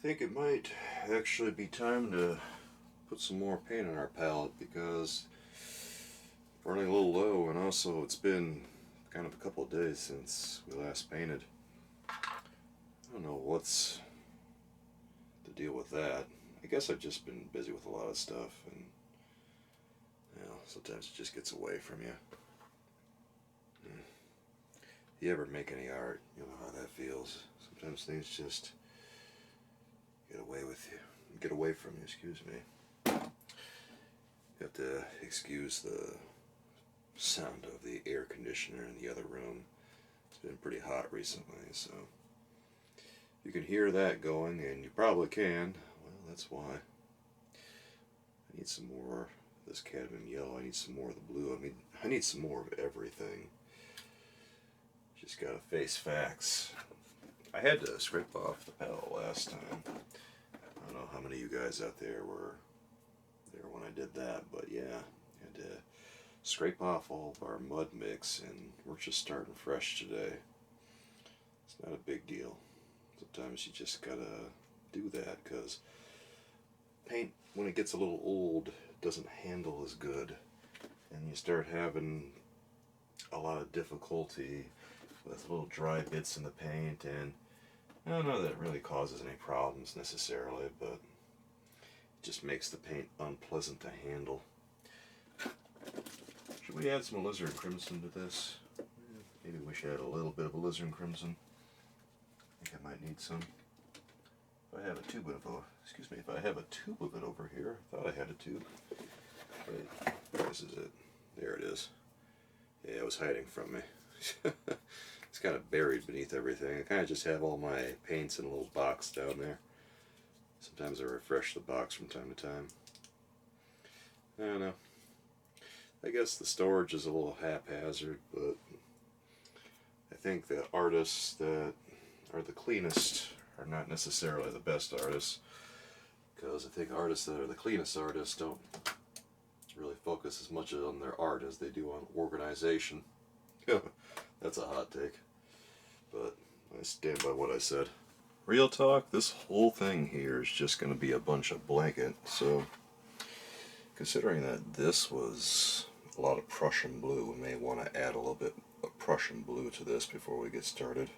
think it might actually be time to put some more paint on our palette because it's running a little low, and also it's been kind of a couple of days since we last painted. I don't know what's the deal with that. I guess I've just been busy with a lot of stuff, and sometimes it just gets away from you. You ever make any art, you know how that feels. Sometimes things just get away with you. Get away from you, excuse me. You have to excuse the sound of the air conditioner in the other room. It's been pretty hot recently, so you can hear that going, and you probably can. Well, that's why. I need some more of this cadmium yellow. I need some more of the blue. I need some more of everything. Just gotta face facts. I had to scrape off the palette last time. I don't know how many of you guys out there were there when I did that, but yeah, I had to scrape off all of our mud mix, and we're just starting fresh today. It's not a big deal. Sometimes you just gotta do that because paint, when it gets a little old, doesn't handle as good, and you start having a lot of difficulty with little dry bits in the paint, and I don't know that it really causes any problems necessarily, but it just makes the paint unpleasant to handle. Should we add some alizarin crimson to this? Maybe we should add a little bit of alizarin crimson. I think I might need some. If I have a tube of it over here. I thought I had a tube. Wait, this is it. There it is. Yeah, it was hiding from me. It's kind of buried beneath everything. I kind of just have all my paints in a little box down there. Sometimes I refresh the box from time to time. I don't know. I guess the storage is a little haphazard, but I think the artists that are the cleanest are not necessarily the best artists, because I think artists that are the cleanest artists don't really focus as much on their art as they do on organization. That's a hot take, but I stand by what I said. Real talk, this whole thing here is just going to be a bunch of blanket, so considering that this was a lot of Prussian blue, we may want to add a little bit of Prussian blue to this before we get started.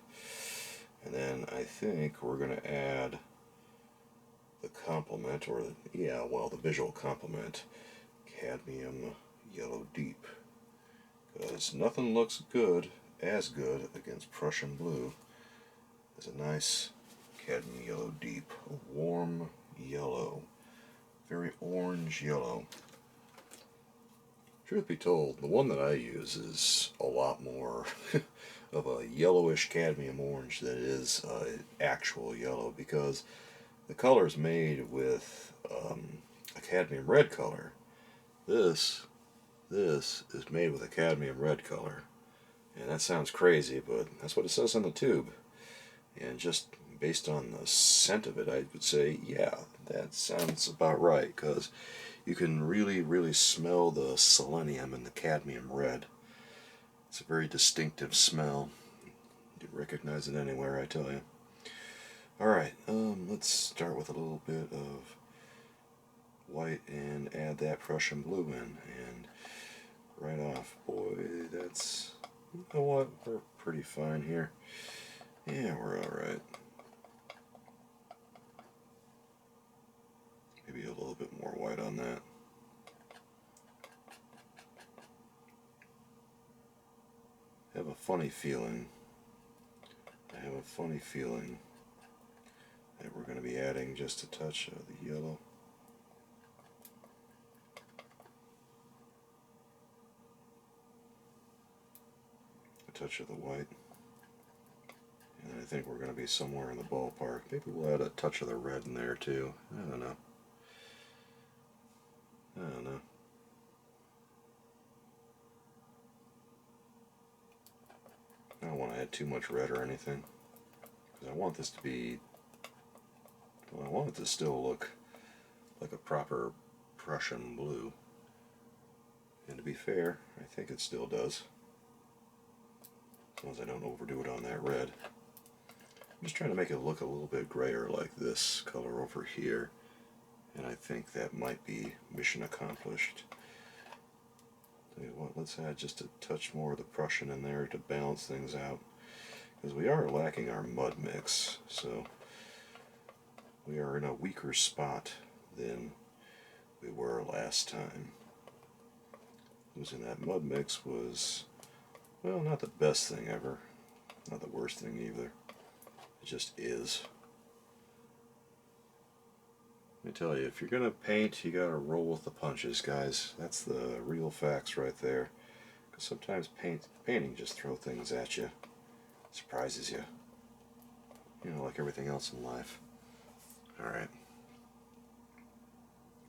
And then I think we're going to add the complement, or the visual complement, cadmium yellow deep. Because nothing looks as good against Prussian blue as a nice cadmium yellow deep, a warm yellow, very orange yellow. Truth be told, the one that I use is a lot more of a yellowish cadmium orange than it is actual yellow, because the color is made with a cadmium red color. This is made with a cadmium red color, and that sounds crazy, but that's what it says on the tube. And just based on the scent of it, I would say, yeah, that sounds about right, because you can really, really smell the selenium in the cadmium red. It's a very distinctive smell. You can recognize it anywhere, I tell you. Alright, let's start with a little bit of white and add that Prussian blue in. And right off, boy, that's, you know what, we're pretty fine here. Yeah, we're alright. Maybe a little bit more white on that. I have a funny feeling that we're going to be adding just a touch of the yellow. A touch of the white. And I think we're going to be somewhere in the ballpark. Maybe we'll add a touch of the red in there too. I don't know. I don't want to add too much red or anything, because I want this to be, well, I want it to still look like a proper Prussian blue. And to be fair, I think it still does, as long as I don't overdo it on that red. just trying to make it look a little bit grayer like this color over here. And I think that might be mission accomplished. Tell you what, let's add just a touch more of the Prussian in there to balance things out. Because we are lacking our mud mix, so we are in a weaker spot than we were last time. Losing that mud mix was, well, not the best thing ever. Not the worst thing either. It just is. Let me tell you, if you're going to paint, you got to roll with the punches, guys. That's the real facts right there. Because sometimes painting just throws things at you. Surprises you. You know, like everything else in life. Alright.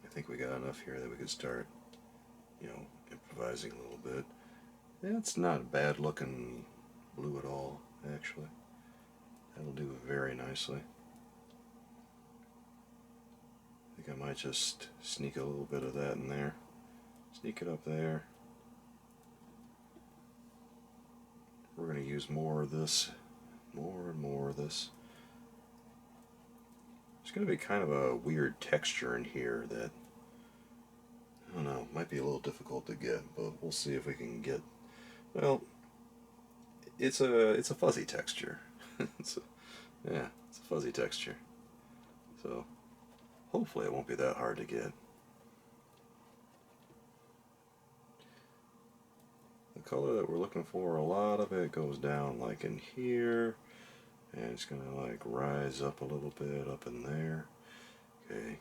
I think we got enough here that we could start, you know, improvising a little bit. It's not a bad looking blue at all, actually. That'll do very nicely. I think I might just sneak a little bit of that in there. Sneak it up there. We're going to use more of this, more and more of this. There's going to be kind of a weird texture in here that, I don't know, might be a little difficult to get, but we'll see if we can get, well, it's a fuzzy texture. It's a fuzzy texture. So, hopefully it won't be that hard to get. The color that we're looking for, a lot of it goes down like in here, and it's going to like rise up a little bit up in there. Okay,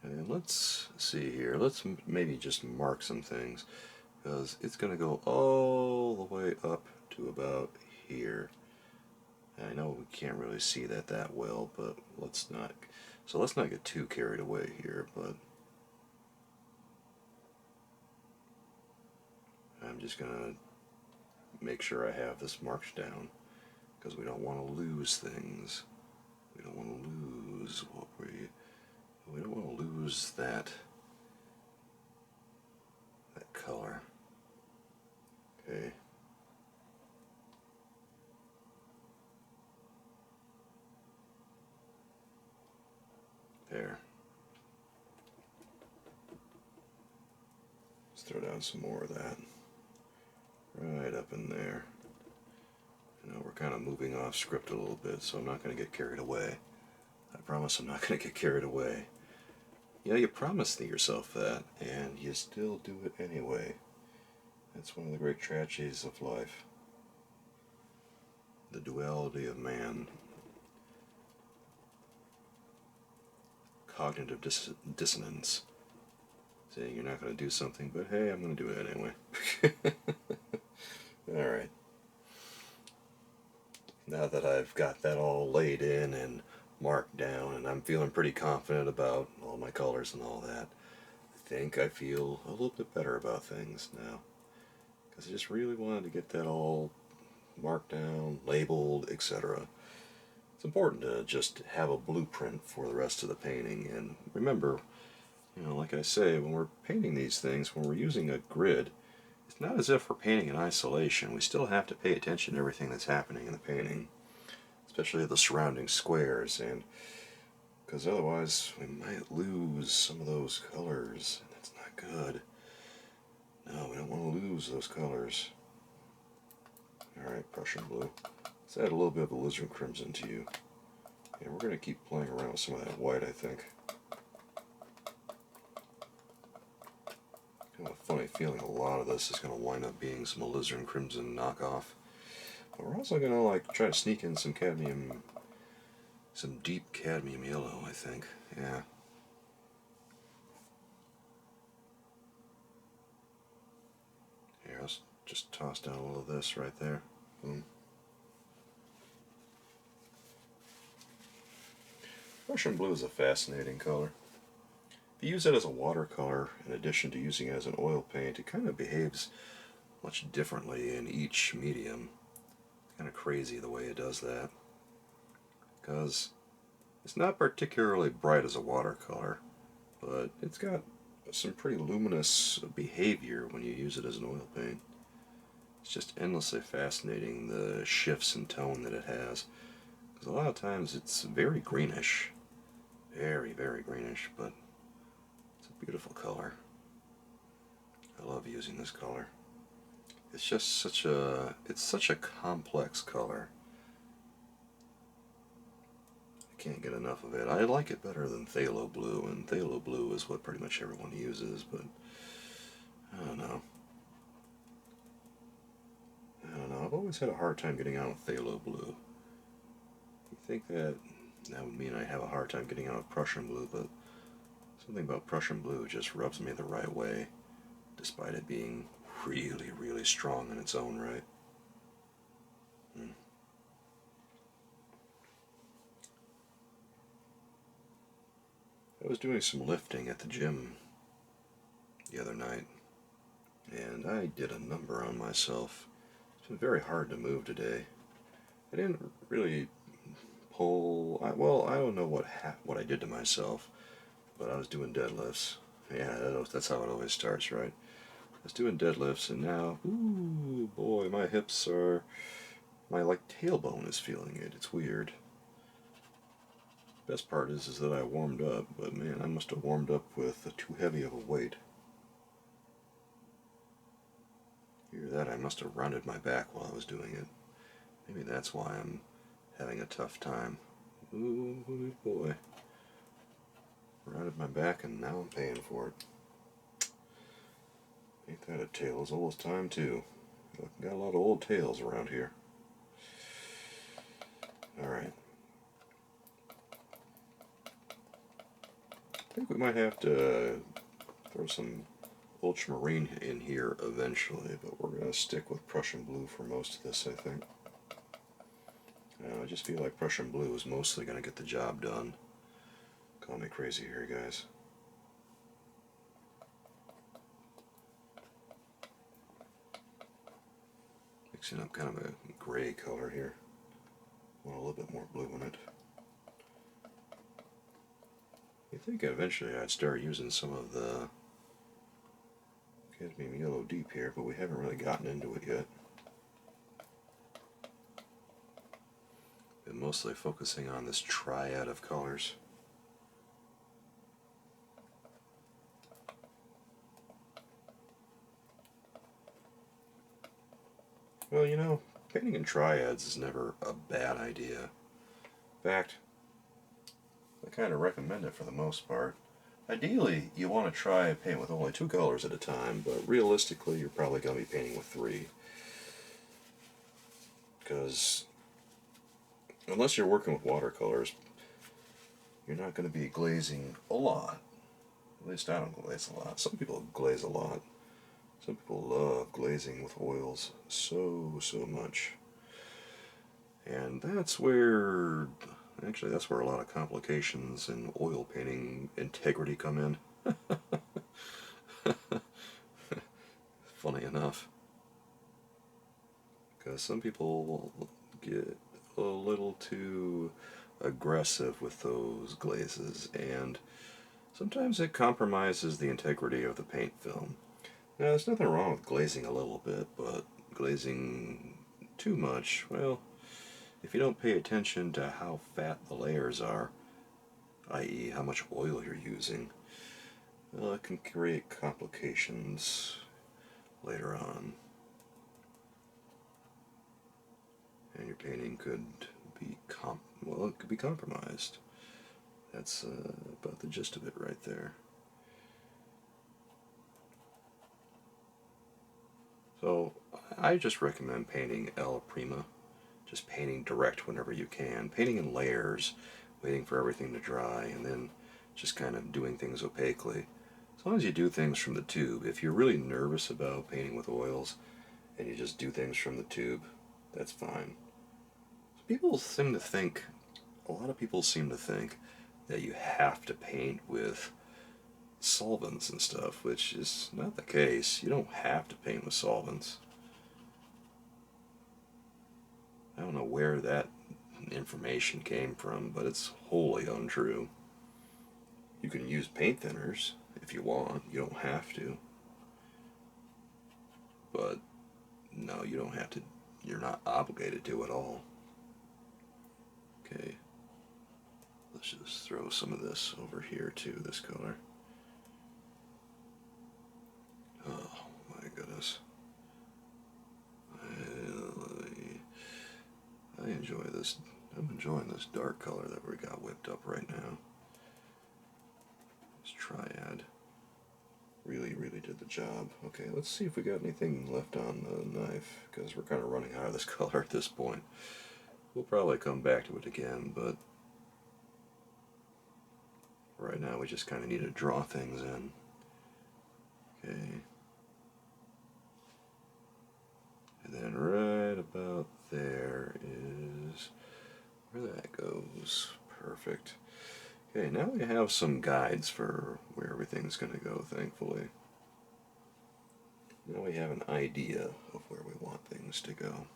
and let's see here, let's maybe just mark some things, because it's going to go all the way up to about here. I know we can't really see that well, but let's not get too carried away here, but I'm just going to make sure I have this marked down, because we don't want to lose things. We don't want to lose what we don't want to lose that color. Okay. There. Let's throw down some more of that. Right up in there. You know, we're kind of moving off script a little bit, so I'm not going to get carried away. I promise I'm not going to get carried away. You know, you promise yourself that, and you still do it anyway. That's one of the great tragedies of life. The duality of man. Cognitive dissonance. Saying you're not going to do something, but hey, I'm going to do it anyway. Alright. Now that I've got that all laid in and marked down, and I'm feeling pretty confident about all my colors and all that, I think I feel a little bit better about things now. Because I just really wanted to get that all marked down, labeled, etc. It's important to just have a blueprint for the rest of the painting. And remember, you know, like I say, when we're painting these things, when we're using a grid, it's not as if we're painting in isolation. We still have to pay attention to everything that's happening in the painting, especially the surrounding squares, and because otherwise we might lose some of those colors, and that's not good. No, we don't want to lose those colors. Alright, Prussian blue. Let's add a little bit of alizarin crimson to you. And we're going to keep playing around with some of that white, I think. Kind of a funny feeling a lot of this is going to wind up being some alizarin crimson knockoff. But we're also going to like try to sneak in some cadmium, some deep cadmium yellow, I think. Yeah. Here, let's just toss down a little of this right there. Boom. Prussian blue is a fascinating color. If you use it as a watercolor, in addition to using it as an oil paint, it kind of behaves much differently in each medium. It's kind of crazy the way it does that. Because it's not particularly bright as a watercolor, but it's got some pretty luminous behavior when you use it as an oil paint. It's just endlessly fascinating, the shifts in tone that it has. Because a lot of times it's very greenish. Very, very greenish, but it's a beautiful color. I love using this color. It's just such a complex color. I can't get enough of it. I like it better than phthalo blue, and phthalo blue is what pretty much everyone uses, but I don't know. I've always had a hard time getting out of phthalo blue. You think that would mean I have a hard time getting out of Prussian blue, but something about Prussian blue just rubs me the right way, despite it being really, really strong in its own right. I was doing some lifting at the gym the other night, and I did a number on myself. It's been very hard to move today. I didn't really pull. Well, I don't know what I did to myself, but I was doing deadlifts. Yeah, that's how it always starts, right? I was doing deadlifts, and now, ooh boy, my tailbone is feeling it. It's weird. Best part is that I warmed up, but man, I must have warmed up with too heavy of a weight. Hear that? I must have rounded my back while I was doing it. Maybe that's why I'm having a tough time. Ooh boy. Rounded my back and now I'm paying for it. Ain't that a tale as old as time too. Got a lot of old tales around here. Alright. I think we might have to throw some ultramarine in here eventually, but we're going to stick with Prussian blue for most of this, I think. I just feel like Prussian blue is mostly going to get the job done. Call me crazy here, guys. Mixing up kind of a gray color here. Want a little bit more blue in it. I think eventually I'd start using some of the cadmium yellow deep here, but we haven't really gotten into it yet. Been mostly focusing on this triad of colors. Well, you know, painting in triads is never a bad idea. In fact, I kind of recommend it for the most part. Ideally, you want to try and paint with only 2 colors at a time, but realistically, you're probably going to be painting with 3. Because unless you're working with watercolors, you're not going to be glazing a lot. At least I don't glaze a lot. Some people glaze a lot. Some people love glazing with oils so much. And that's where a lot of complications in oil painting integrity come in. Funny enough. Because some people will get a little too aggressive with those glazes, and sometimes it compromises the integrity of the paint film. Now, there's nothing wrong with glazing a little bit, but glazing too much, well, if you don't pay attention to how fat the layers are, i.e. how much oil you're using, well, it can create complications later on. And your painting could be it could be compromised. That's about the gist of it right there. So I just recommend painting alla prima, just painting direct whenever you can, painting in layers, waiting for everything to dry, and then just kind of doing things opaquely. As long as you do things from the tube. If you're really nervous about painting with oils and you just do things from the tube, that's fine. A lot of people seem to think that you have to paint with solvents and stuff, which is not the case. You don't have to paint with solvents. I don't know where that information came from, but it's wholly untrue. You can use paint thinners if you want. You don't have to. But no, you don't have to. You're not obligated to at all. Okay, let's just throw some of this over here too, this color. Oh my goodness. I enjoy this. I'm enjoying this dark color that we got whipped up right now. This triad really did the job. Okay, let's see if we got anything left on the knife, because we're kind of running out of this color at this point. We'll probably come back to it again, but right now we just kind of need to draw things in. Okay. And then right about there is where that goes. Perfect. Okay, now we have some guides for where everything's going to go, thankfully. Now we have an idea of where we want things to go.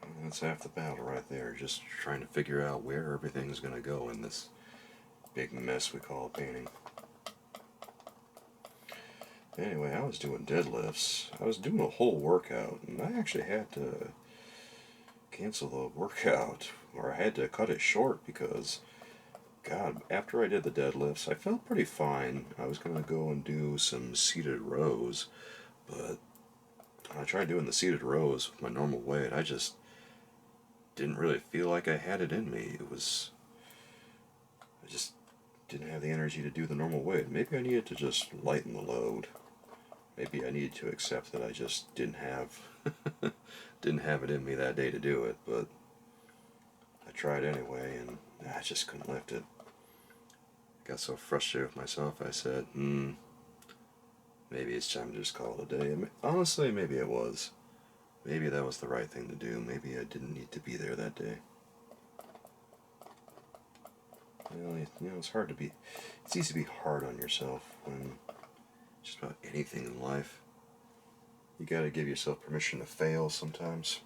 And that's half the battle right there, just trying to figure out where everything's going to go in this big mess we call painting. Anyway, I was doing deadlifts. I was doing a whole workout, and I actually had to cancel the workout, or I had to cut it short because, God, after I did the deadlifts, I felt pretty fine. I was going to go and do some seated rows, but when I tried doing the seated rows with my normal weight, I just didn't really feel like I had it in me. I just didn't have the energy to do the normal weight. Maybe I needed to just lighten the load. Maybe I needed to accept that I just didn't have it in me that day to do it, but I tried anyway, and I just couldn't lift it. I got so frustrated with myself, I said, maybe it's time to just call it a day. Honestly, maybe it was. Maybe that was the right thing to do. Maybe I didn't need to be there that day. Well, it's hard to be, it's easy to be hard on yourself when just about anything in life. You gotta give yourself permission to fail sometimes.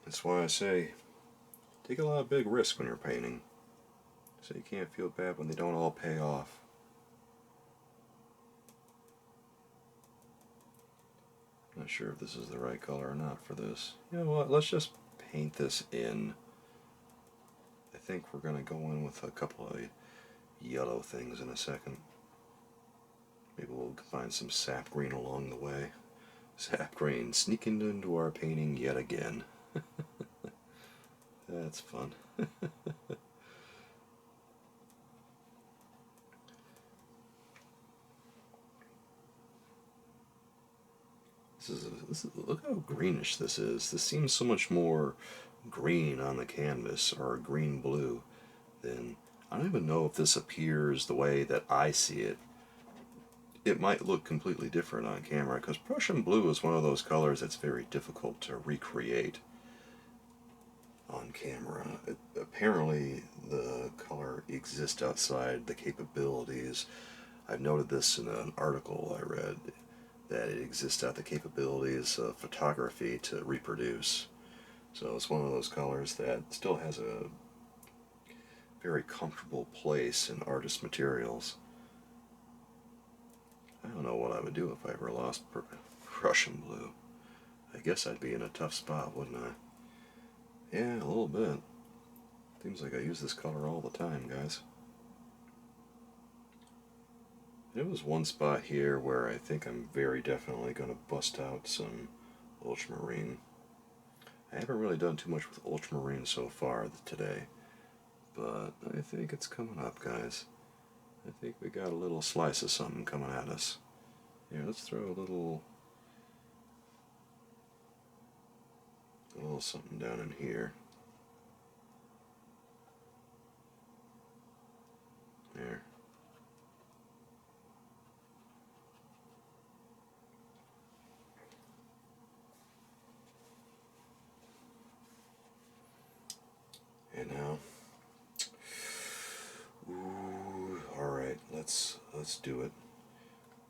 That's why I say, take a lot of big risks when you're painting, so you can't feel bad when they don't all pay off. Not sure if this is the right color or not for this. You know what, let's just paint this in. I think we're going to go in with a couple of yellow things in a second. Maybe we'll find some sap green along the way. Sap green sneaking into our painting yet again. That's fun. Look how greenish this is. This seems so much more green on the canvas, or green blue, than, I don't even know if this appears the way that I see it. It might look completely different on camera, because Prussian blue is one of those colors that's very difficult to recreate on camera. Apparently the color exists outside the capabilities. I've noted this in an article I read, that it exists out the capabilities of photography to reproduce. So it's one of those colors that still has a very comfortable place in artist materials. I don't know what I would do if I ever lost Prussian blue. I guess I'd be in a tough spot, wouldn't I? Yeah, a little bit. Seems like I use this color all the time, guys. There was one spot here where I think I'm very definitely going to bust out some ultramarine. I haven't really done too much with ultramarine so far today, but I think it's coming up, guys. I think we got a little slice of something coming at us. Here, let's throw a little something down in here. There. And now, alright, let's do it.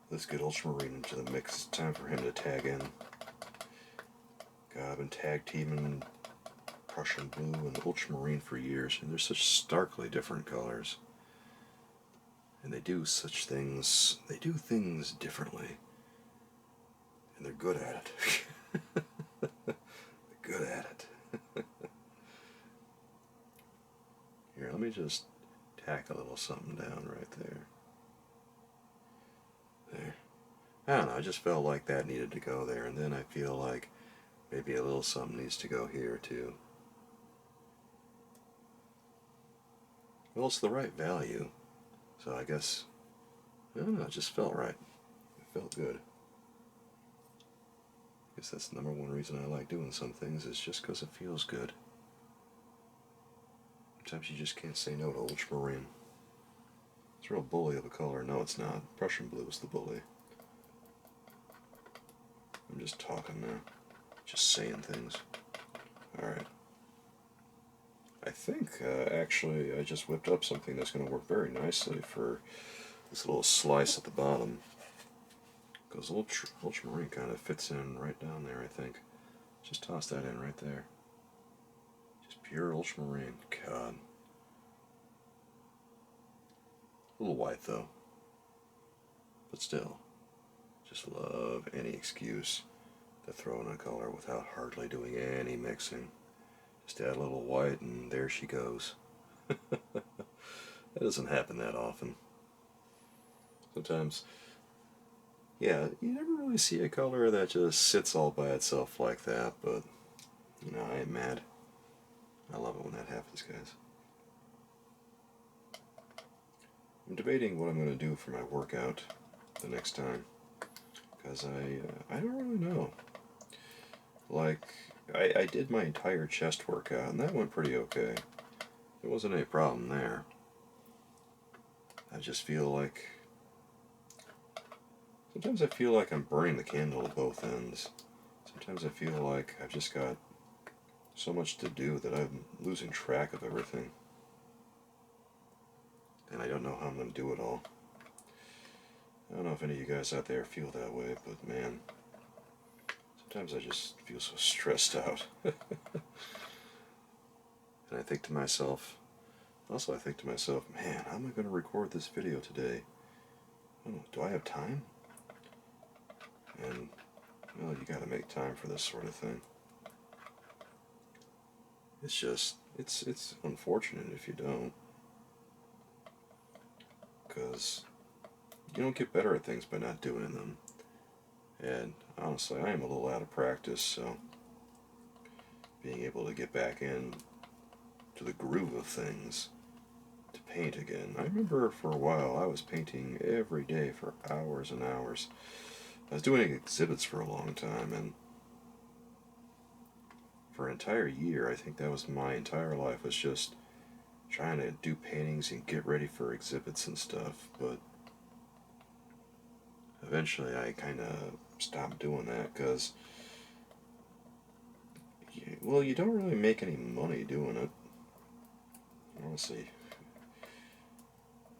Let's get ultramarine into the mix. It's time for him to tag in. God, I've been tag teaming Prussian blue and ultramarine for years, and they're such starkly different colors. And they do things differently. And they're good at it. They're good at it. Here, let me just tack a little something down right there. There. I don't know, I just felt like that needed to go there, and then I feel like maybe a little something needs to go here too. Well, it's the right value, so I guess, I don't know, it just felt right. It felt good. I guess that's the number one reason I like doing some things, is just because it feels good. Sometimes you just can't say no to ultramarine. It's a real bully of a color. No, it's not. Prussian blue is the bully. I'm just talking now. Just saying things. Alright. I think, actually, I just whipped up something that's going to work very nicely for this little slice at the bottom. Because ultramarine kind of fits in right down there, I think. Just toss that in right there. Just pure ultramarine. God. A little white, though. But still. Just love any excuse to throw in a color without hardly doing any mixing. Just add a little white and there she goes. That doesn't happen that often. Sometimes, yeah, you never really see a color that just sits all by itself like that, but, you know, I ain't mad. I love it when that happens, guys. I'm debating what I'm going to do for my workout the next time, because I don't really know. Like, I did my entire chest workout, and that went pretty okay. There wasn't any problem there. I just feel like, sometimes I feel like I'm burning the candle at both ends. Sometimes I feel like I've just got so much to do that I'm losing track of everything. And I don't know how I'm going to do it all. I don't know if any of you guys out there feel that way, but man, sometimes I just feel so stressed out. And I think to myself, man, how am I going to record this video today? Oh, do I have time? And, well, you got to make time for this sort of thing. It's just, it's unfortunate if you don't. Because you don't get better at things by not doing them. And honestly, I am a little out of practice, so being able to get back in to the groove of things, to paint again. I remember for a while I was painting every day for hours and hours. I was doing exhibits for a long time, and for an entire year, I think that was my entire life, was just trying to do paintings and get ready for exhibits and stuff, but eventually I kind of stopped doing that because, well, you don't really make any money doing it. Honestly,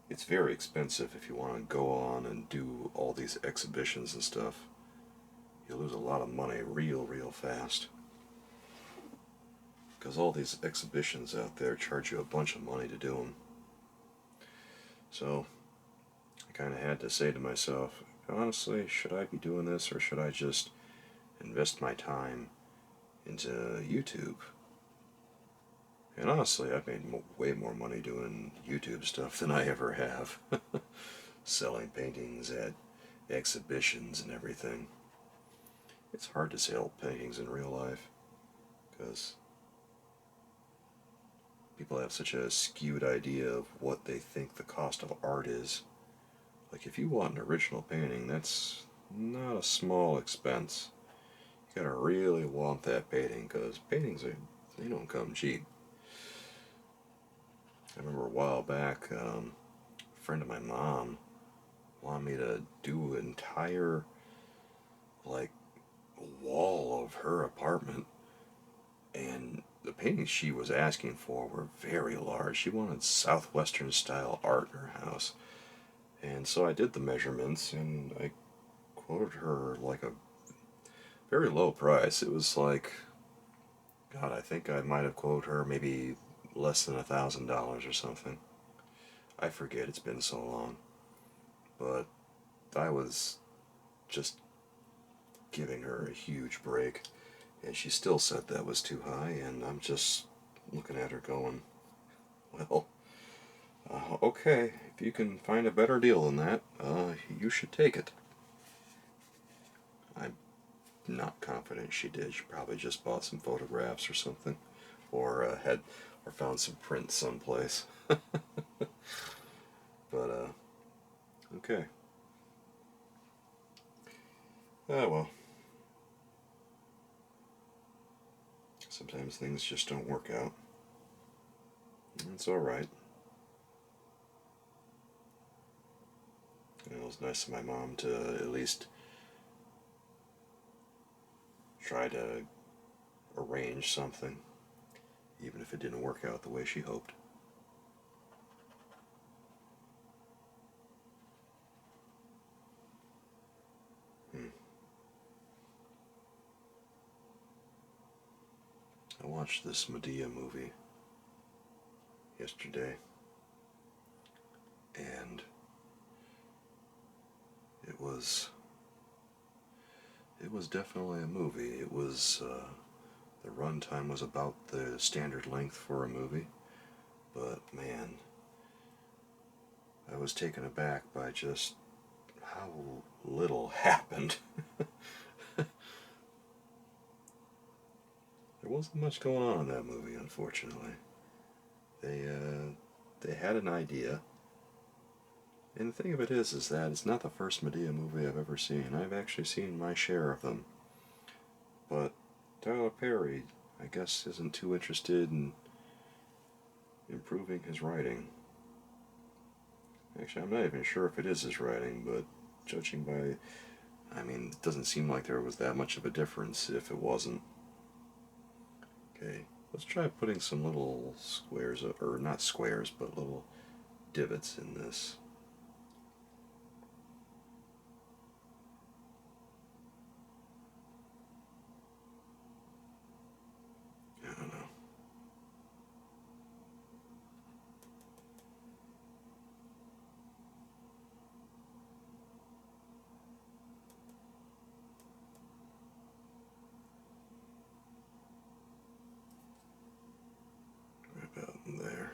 it's very expensive if you want to go on and do all these exhibitions and stuff. You lose a lot of money real fast. Because all these exhibitions out there charge you a bunch of money to do them. So, I kind of had to say to myself, honestly, should I be doing this, or should I just invest my time into YouTube? And honestly, I've made way more money doing YouTube stuff than I ever have. Selling paintings at exhibitions and everything. It's hard to sell paintings in real life, because people have such a skewed idea of what they think the cost of art is. Like, if you want an original painting, that's not a small expense. You gotta really want that painting, because paintings, they don't come cheap. I remember a while back, a friend of my mom wanted me to do an entire, like, wall of her apartment, and the paintings she was asking for were very large. She wanted Southwestern style art in her house. And so I did the measurements, and I quoted her like a very low price. It was like God, I think I might have quoted her maybe less than $1,000 or something. I forget, it's been so long. But I was just giving her a huge break, and she still said that was too high, and I'm just looking at her going, well, okay, if you can find a better deal than that, you should take it. I'm not confident she did. She probably just bought some photographs or something, or found some prints someplace. But okay. Well, sometimes things just don't work out. It's all right. It was nice of my mom to at least try to arrange something, even if it didn't work out the way she hoped. I watched this Medea movie yesterday, and it was definitely a movie. It was the runtime was about the standard length for a movie, but man, I was taken aback by just how little happened. There wasn't much going on in that movie, unfortunately. They had an idea, and the thing of it is that it's not the first Medea movie I've ever seen. I've actually seen my share of them, but Tyler Perry, I guess, isn't too interested in improving his writing. Actually, I'm not even sure if it is his writing, but judging by, I mean, it doesn't seem like there was that much of a difference if it wasn't. Okay, let's try putting some little squares, or not squares, but little divots in this. I don't know. Right about in there.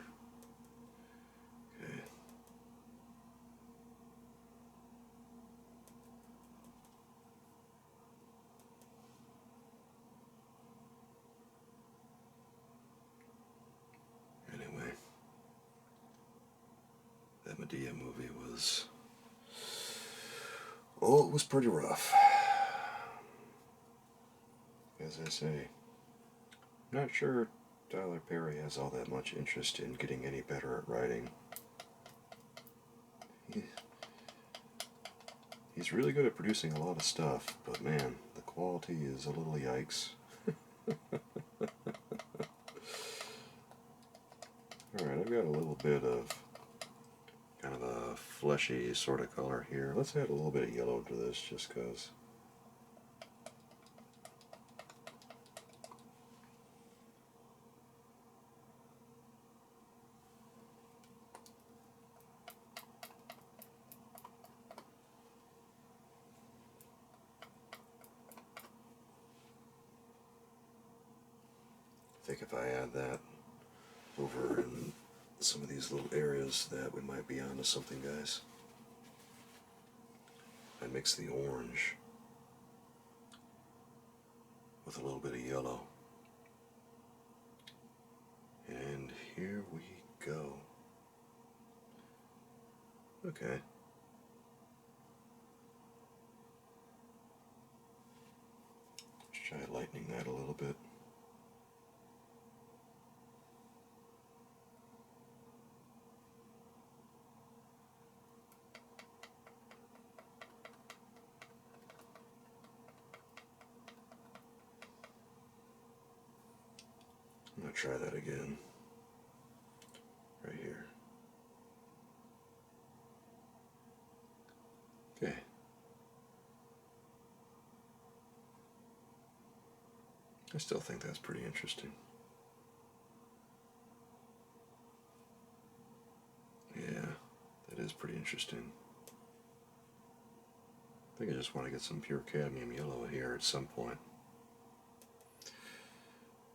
Okay. Anyway, that Medea movie was, oh, it was pretty rough. As I say, I'm not sure Tyler Perry has all that much interest in getting any better at writing. He's really good at producing a lot of stuff, but man, the quality is a little yikes. Alright, I've got a little bit of kind of a fleshy sort of color here. Let's add a little bit of yellow to this just because. I think if I add that over in some of these little areas, that we might be onto something, guys. I mix the orange with a little bit of yellow. And here we go. Okay. Let's try lightening that a little bit. I'm going to try that again. Right here. Okay. I still think that's pretty interesting. Yeah, that is pretty interesting. I think I just want to get some pure cadmium yellow here at some point.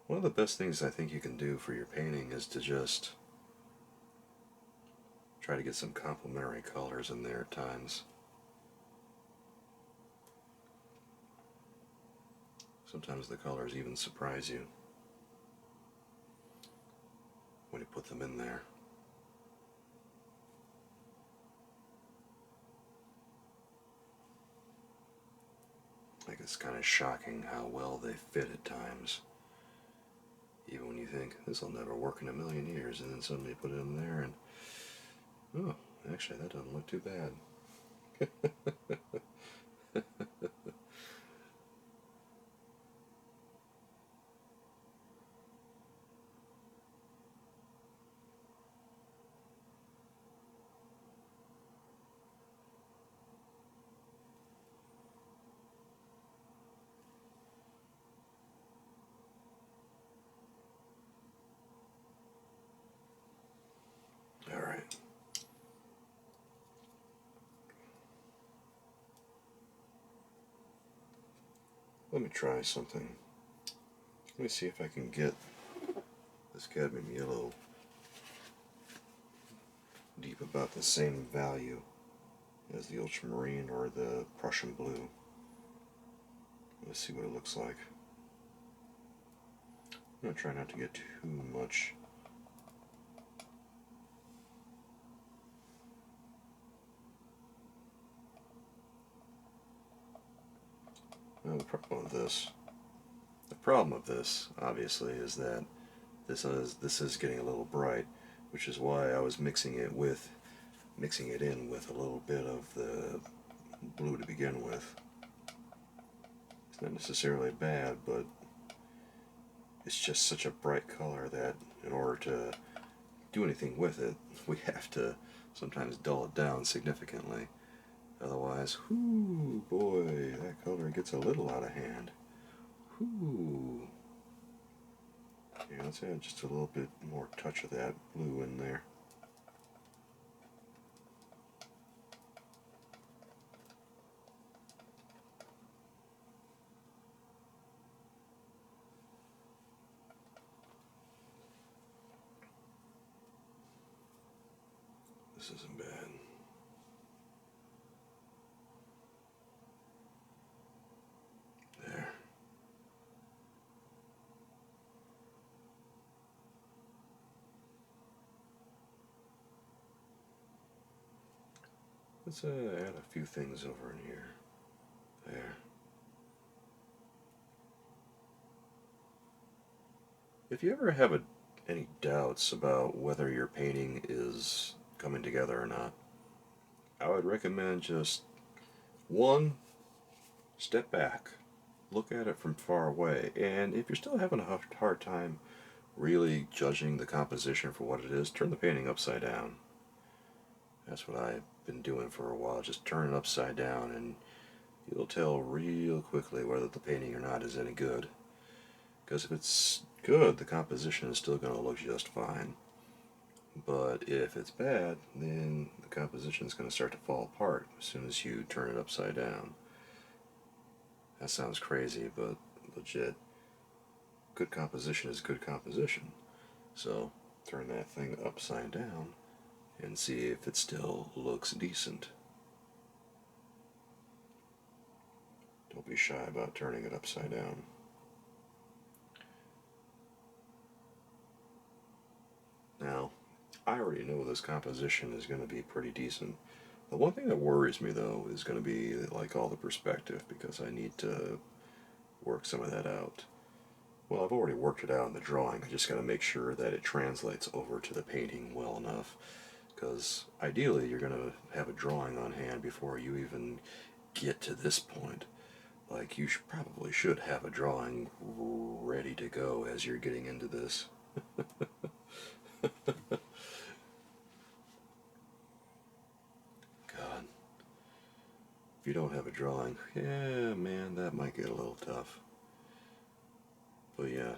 One of the best things I think you can do for your painting is to just try to get some complementary colors in there at times. Sometimes the colors even surprise you when you put them in there. Like, it's kind of shocking how well they fit at times. Even when you think, this will never work in a million years, and then suddenly you put it in there and, oh, actually that doesn't look too bad. Alright. Let me try something. Let me see if I can get this cadmium yellow deep about the same value as the ultramarine or the Prussian blue. Let's see what it looks like. I'm going to try not to get too much. Well, the problem with this, obviously, is that this is getting a little bright, which is why I was mixing it in with a little bit of the blue to begin with. It's not necessarily bad, but it's just such a bright color that in order to do anything with it, we have to sometimes dull it down significantly. Otherwise, whoo, boy, that color gets a little out of hand. Whoo. Yeah, let's add just a little bit more touch of that blue in there. This isn't bad. There. Let's add a few things over in here. There. If you ever have any doubts about whether your painting is coming together or not, I would recommend just one, step back, look at it from far away, and if you're still having a hard time really judging the composition for what it is, turn the painting upside down. That's what I've been doing for a while, just turn it upside down, and you'll tell real quickly whether the painting or not is any good. Because if it's good, the composition is still going to look just fine. But if it's bad, then the composition is going to start to fall apart as soon as you turn it upside down. That sounds crazy, but legit. Good composition is good composition. So turn that thing upside down and see if it still looks decent. Don't be shy about turning it upside down. Now, I already know this composition is going to be pretty decent. The one thing that worries me, though, is going to be like all the perspective, because I need to work some of that out. Well, I've already worked it out in the drawing. I just got to make sure that it translates over to the painting well enough, because ideally you're going to have a drawing on hand before you even get to this point. Like, you probably should have a drawing ready to go as you're getting into this. God. If you don't have a drawing, yeah, man, that might get a little tough. But yeah,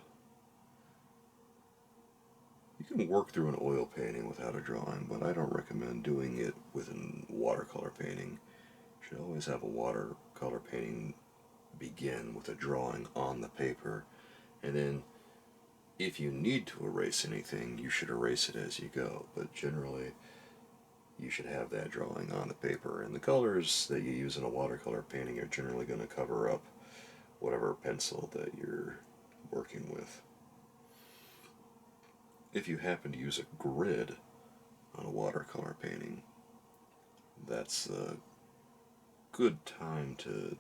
you can work through an oil painting without a drawing, but I don't recommend doing it with a watercolor painting. You should always have a watercolor painting begin with a drawing on the paper, and then if you need to erase anything, you should erase it as you go, but generally you should have that drawing on the paper, and the colors that you use in a watercolor painting are generally going to cover up whatever pencil that you're working with. If you happen to use a grid on a watercolor painting, that's a good time to,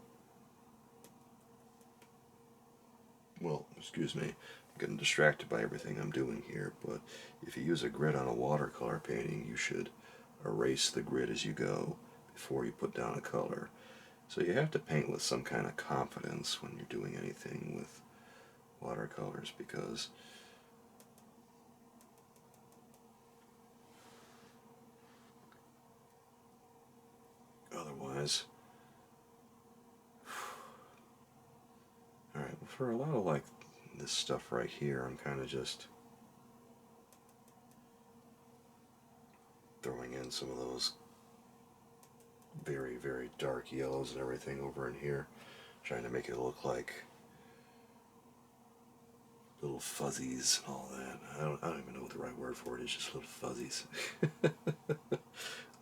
well, excuse me, I'm getting distracted by everything I'm doing here, but if you use a grid on a watercolor painting, you should erase the grid as you go before you put down a color. So you have to paint with some kind of confidence when you're doing anything with watercolors, because otherwise, alright, well, for a lot of like this stuff right here, I'm kind of just throwing in some of those very, very dark yellows and everything over in here, trying to make it look like little fuzzies and all that. I don't even know what the right word for it is, just little fuzzies.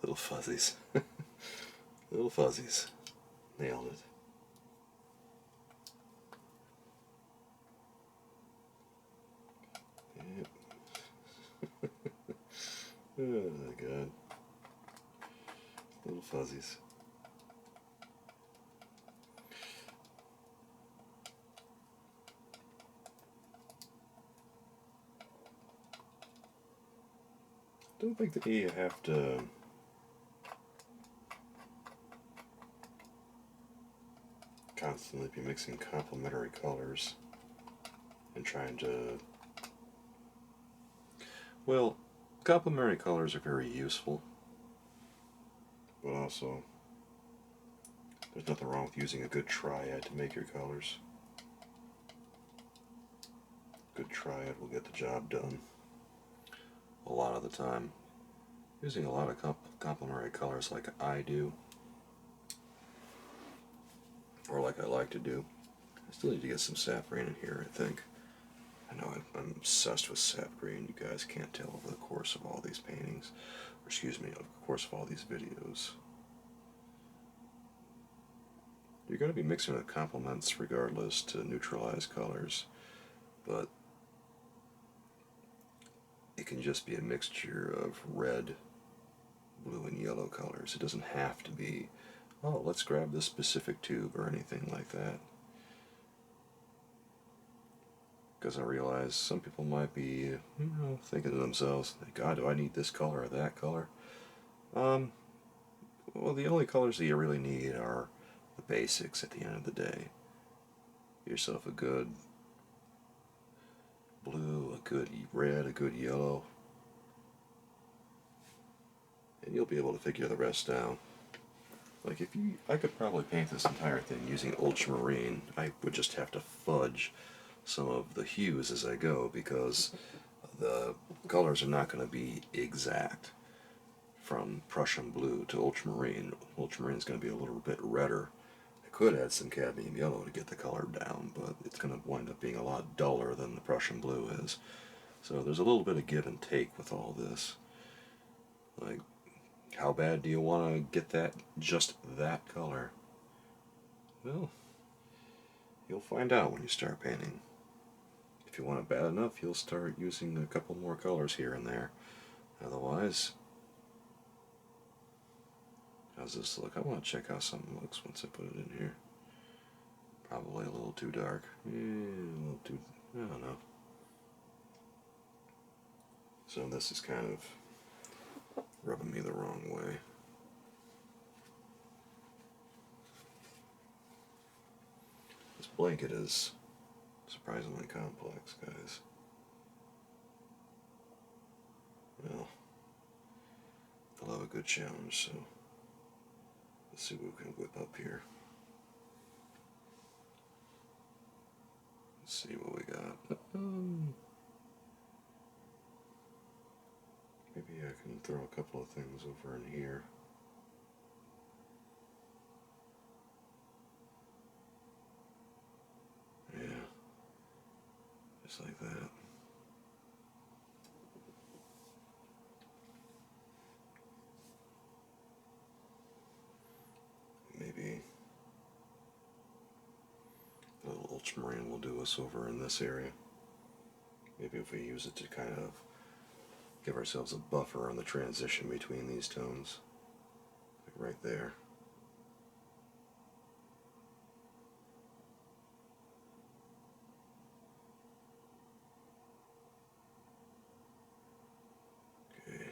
Little fuzzies. Little fuzzies. Nailed it. Yep. Oh my god. Little fuzzies. I don't think that you have to constantly be mixing complementary colors and trying to, well, complementary colors are very useful, but also there's nothing wrong with using a good triad to make your colors. Good triad will get the job done a lot of the time. Using a lot of complementary colors like I do, or like I like to do. I still need to get some sap green in here, I think. I know I'm obsessed with sap green. You guys can't tell over the course of all these paintings, or excuse me, over the course of all these videos. You're going to be mixing with complements regardless to neutralize colors, but it can just be a mixture of red, blue, and yellow colors. It doesn't have to be, oh, let's grab this specific tube or anything like that. Because I realize some people might be, thinking to themselves, God, do I need this color or that color? Well, the only colors that you really need are the basics at the end of the day. Get yourself a good blue, a good red, a good yellow, and you'll be able to figure the rest out. Like I could probably paint this entire thing using ultramarine. I would just have to fudge some of the hues as I go, because the colors are not going to be exact. From Prussian blue to ultramarine, ultramarine is going to be a little bit redder. I could add some cadmium yellow to get the color down, but it's going to wind up being a lot duller than the Prussian blue is. So there's a little bit of give and take with all this. Like, how bad do you want to get that, just that color? Well, you'll find out when you start painting. If you want it bad enough, you'll start using a couple more colors here and there. Otherwise, how's this look? I want to check how something looks once I put it in here. Probably a little too dark. A little too, I don't know. So this is kind of rubbing me the wrong way. This blanket is surprisingly complex, guys. Well, I love a good challenge, so let's see what we can whip up here. Let's Let's see what we got. Maybe I can throw a couple of things over in here. Yeah, just like that. Maybe a little ultramarine will do us over in this area. Maybe if we use it to kind of give ourselves a buffer on the transition between these tones. Like right there. Okay.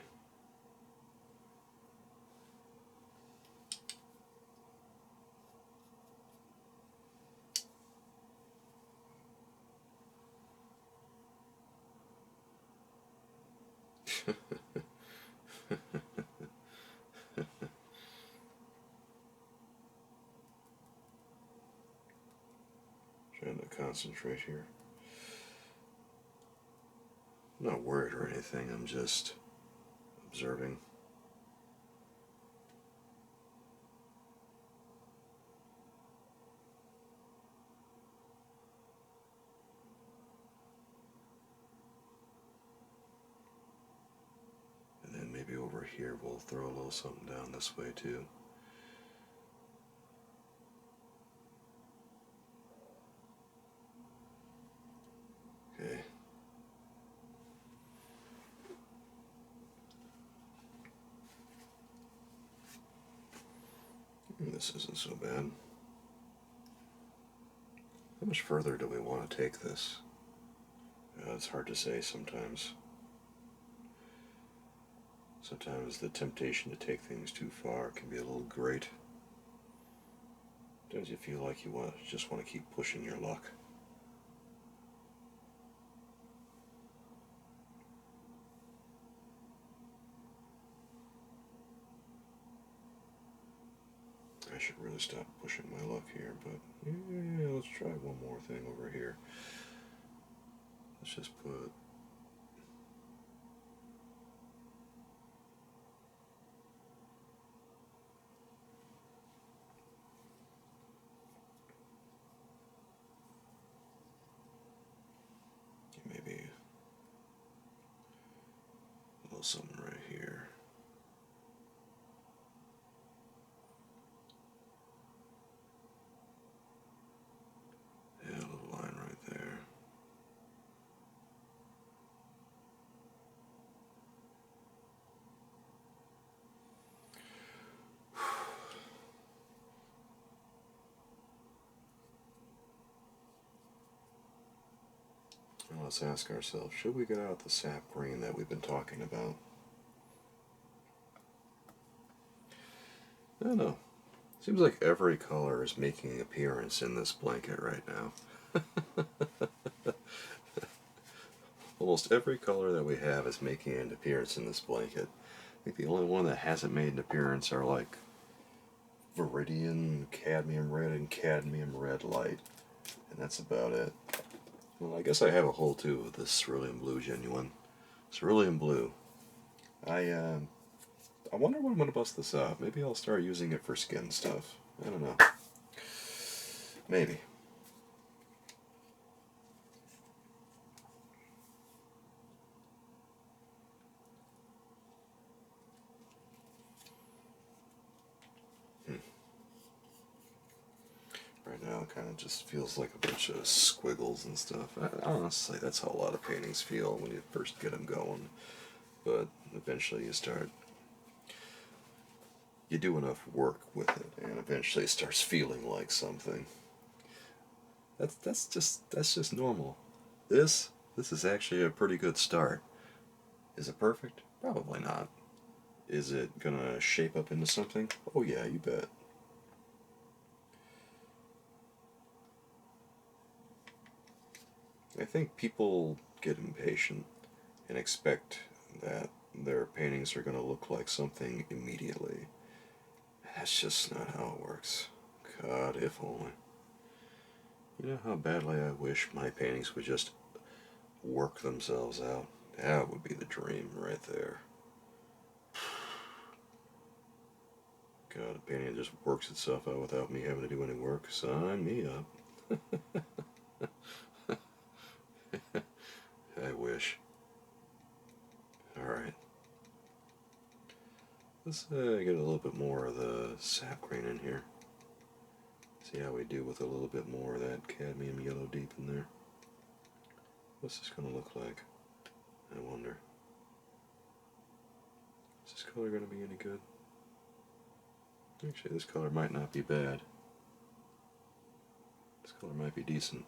Trying to concentrate here. I'm not worried or anything, I'm just observing. And then maybe over here we'll throw a little something down this way too. Okay. This isn't so bad. How much further do we want to take this? It's hard to say sometimes. Sometimes the temptation to take things too far can be a little great. Sometimes you feel like you just want to keep pushing your luck. I should really stop pushing my luck here, but yeah, let's try one more thing over here. Let's just put maybe a little something right here. Yeah, a little line right there. Well, let's ask ourselves, should we get out the sap green that we've been talking about? I don't know. Seems like every color is making an appearance in this blanket right now. Almost every color that we have is making an appearance in this blanket. I think the only one that hasn't made an appearance are like Viridian, Cadmium Red, and Cadmium Red Light. And that's about it. Well, I guess I have a whole tube of this Cerulean Blue Genuine. Cerulean Blue. I wonder when I'm going to bust this out. Maybe I'll start using it for skin stuff. I don't know. Maybe. Right now it kind of just feels like a bunch of squiggles and stuff. Honestly, that's how a lot of paintings feel when you first get them going. But eventually you do enough work with it, and eventually it starts feeling like something. That's just normal. This is actually a pretty good start. Is it perfect? Probably not. Is it gonna shape up into something? Oh yeah, you bet. I think people get impatient and expect that their paintings are going to look like something immediately. That's just not how it works. God, if only. You know how badly I wish my paintings would just work themselves out? That would be the dream right there. God, a painting just works itself out without me having to do any work. Sign me up. I wish. Alright. Let's get a little bit more of the sap green in here. See how we do with a little bit more of that cadmium yellow deep in there. What's this going to look like? I wonder. Is this color going to be any good? Actually, this color might not be bad. This color might be decent.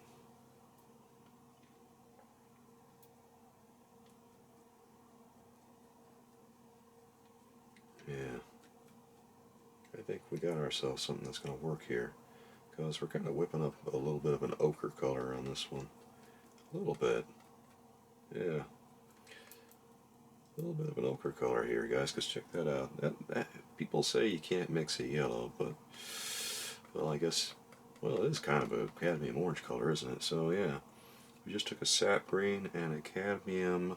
Yeah. I think we got ourselves something that's going to work here. Because we're kind of whipping up a little bit of an ochre color on this one. A little bit. Yeah. A little bit of an ochre color here, guys, because check that out. People say you can't mix a yellow, but, well, I guess, well, it is kind of a cadmium orange color, isn't it? So, yeah. We just took a sap green and a cadmium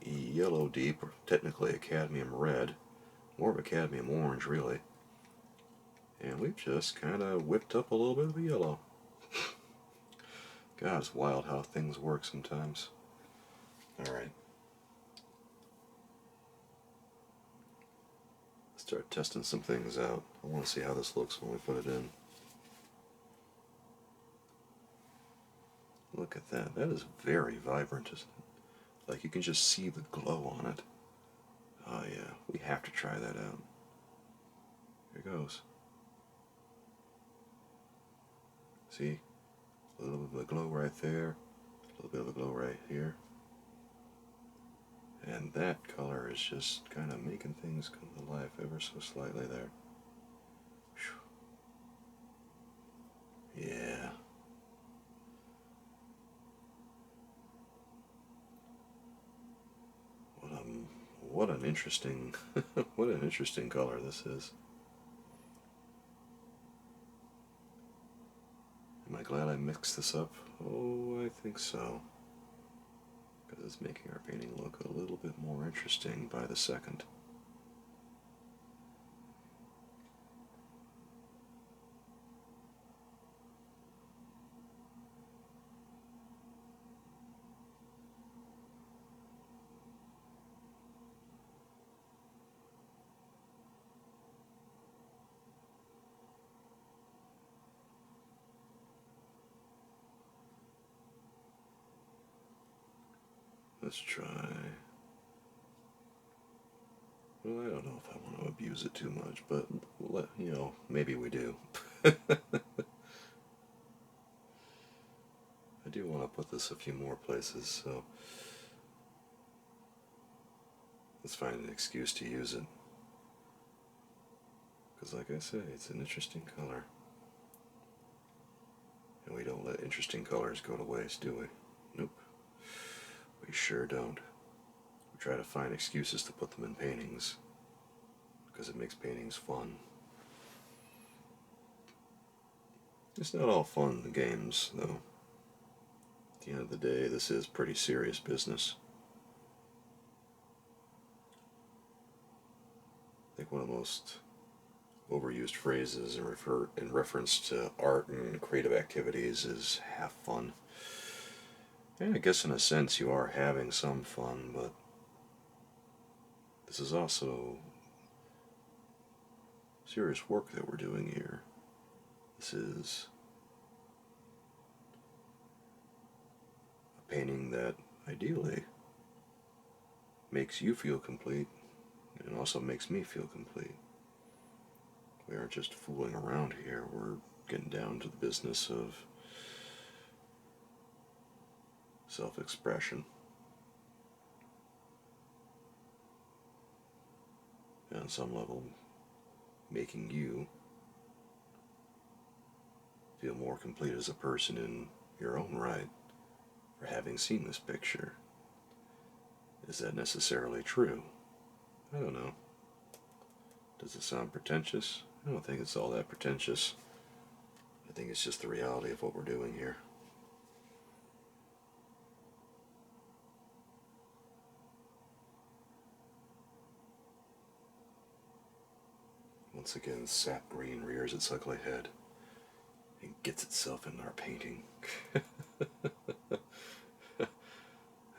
yellow deep, or technically a cadmium red, more of a cadmium orange, really. And we've just kind of whipped up a little bit of a yellow. God, it's wild how things work sometimes. Alright. Let's start testing some things out. I want to see how this looks when we put it in. Look at that. That is very vibrant, isn't it? Like you can just see the glow on it. Oh yeah, we have to try that out. Here goes. See? A little bit of a glow right there. A little bit of a glow right here. And that color is just kind of making things come to life ever so slightly there. Whew. Yeah. What an interesting, what an interesting color this is. Am I glad I mixed this up? Oh, I think so. Because it's making our painting look a little bit more interesting by the second. Let's try. Well, I don't know if I want to abuse it too much, but you know, maybe we do. I do want to put this a few more places, so let's find an excuse to use it. Because like I say, it's an interesting color. And we don't let interesting colors go to waste, do we? Nope. We sure don't. We try to find excuses to put them in paintings. Because it makes paintings fun. It's not all fun in games, though. At the end of the day, this is pretty serious business. I think one of the most overused phrases in reference to art and creative activities is have fun. And I guess in a sense you are having some fun, but this is also serious work that we're doing here. This is a painting that ideally makes you feel complete and also makes me feel complete. We aren't just fooling around here, we're getting down to the business of self-expression. And on some level, making you feel more complete as a person in your own right for having seen this picture. Is that necessarily true? I don't know. Does it sound pretentious? I don't think it's all that pretentious. I think it's just the reality of what we're doing here. Once again, sap green rears its ugly head and gets itself in our painting. I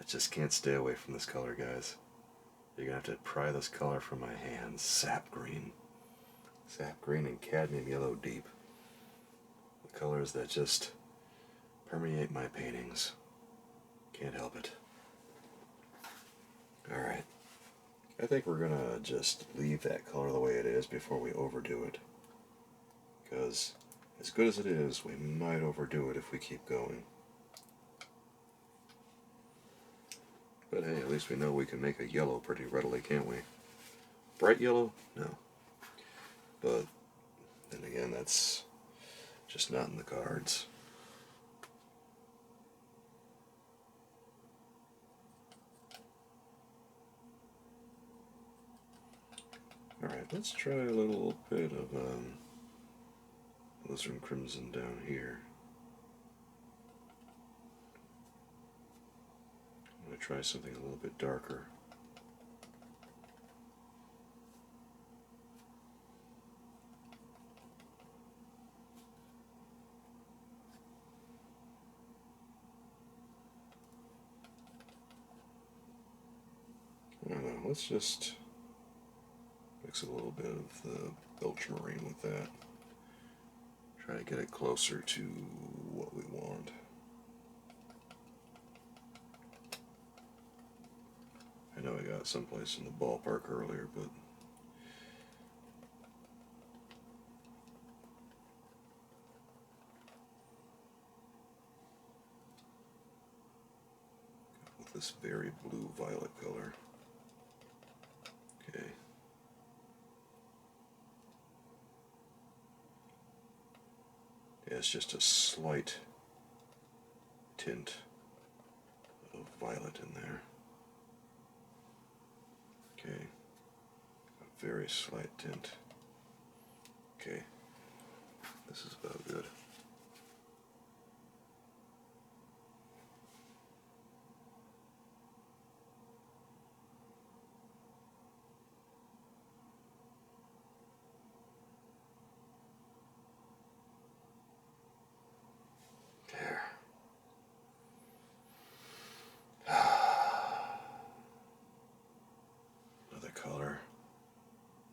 just can't stay away from this color, guys. You're gonna have to pry this color from my hands. Sap green. Sap green and cadmium yellow deep. The colors that just permeate my paintings. Can't help it. Alright. I think we're gonna just leave that color the way it is before we overdo it. Because as good as it is, we might overdo it if we keep going. But hey, at least we know we can make a yellow pretty readily, can't we? Bright yellow? No. But then again, that's just not in the cards. Alright, let's try a little bit of alizarin crimson down here. I'm going to try something a little bit darker. I don't know, let's just mix a little bit of the ultramarine with that. Try to get it closer to what we want. I know I got someplace in the ballpark earlier, but with this very blue violet color. Okay. Yeah, it's just a slight tint of violet in there. Okay. A very slight tint. Okay. This is about good. There. Another color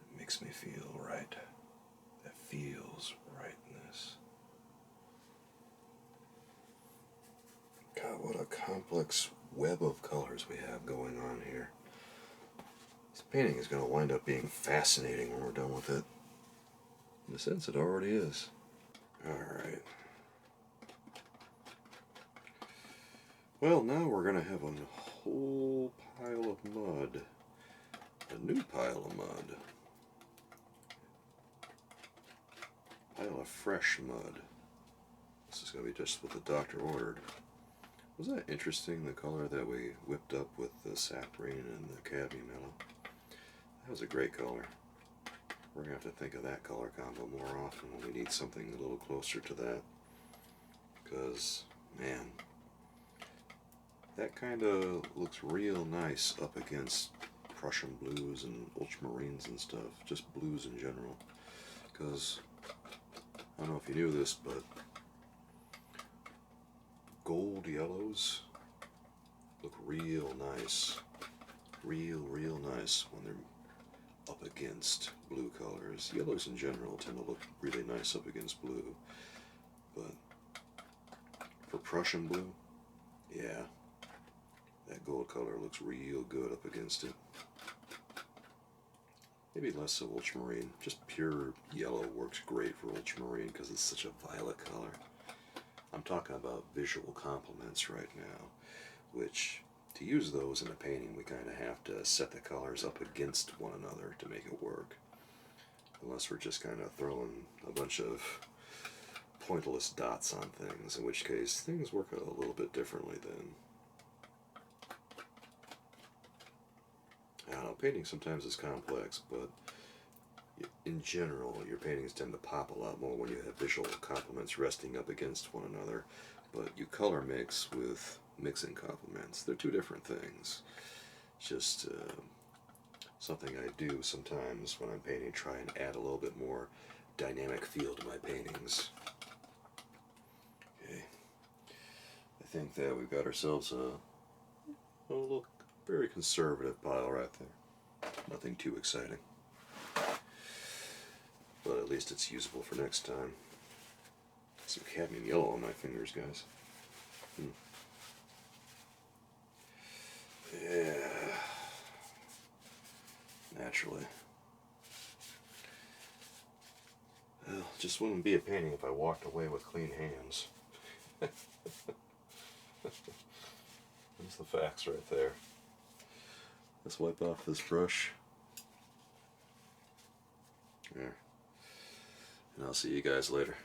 that makes me feel right. That feels rightness. God, what a complex web of colors we have going on here. This painting is going to wind up being fascinating when we're done with it. In a sense, it already is. Alright. Well, now we're going to have a whole pile of mud. A new pile of mud. Pile of fresh mud. This is going to be just what the doctor ordered. Wasn't that interesting, the color that we whipped up with the sap green and the cadmium yellow? That was a great color. We're going to have to think of that color combo more often when we need something a little closer to that. Because, man, that kind of looks real nice up against Prussian blues and ultramarines and stuff. Just blues in general. Because, I don't know if you knew this, but gold yellows look real nice. Real nice when they're up against blue colors. Yellows in general tend to look really nice up against blue. But for Prussian blue, yeah, that gold color looks real good up against it. Maybe less of ultramarine. Just pure yellow works great for ultramarine because it's such a violet color. I'm talking about visual complements right now, which to use those in a painting we kind of have to set the colors up against one another to make it work. Unless we're just kind of throwing a bunch of pointless dots on things, in which case things work a little bit differently then. I don't know, painting sometimes is complex, but in general, your paintings tend to pop a lot more when you have visual complements resting up against one another. But you color mix with mixing complements. They're two different things. It's just something I do sometimes when I'm painting, try and add a little bit more dynamic feel to my paintings. Okay, I think that we've got ourselves a little very conservative pile right there. Nothing too exciting. But at least it's usable for next time. Some cadmium yellow on my fingers, guys. Yeah. Naturally. Well, just wouldn't be a painting if I walked away with clean hands. There's the facts right there. Let's wipe off this brush. There. And I'll see you guys later.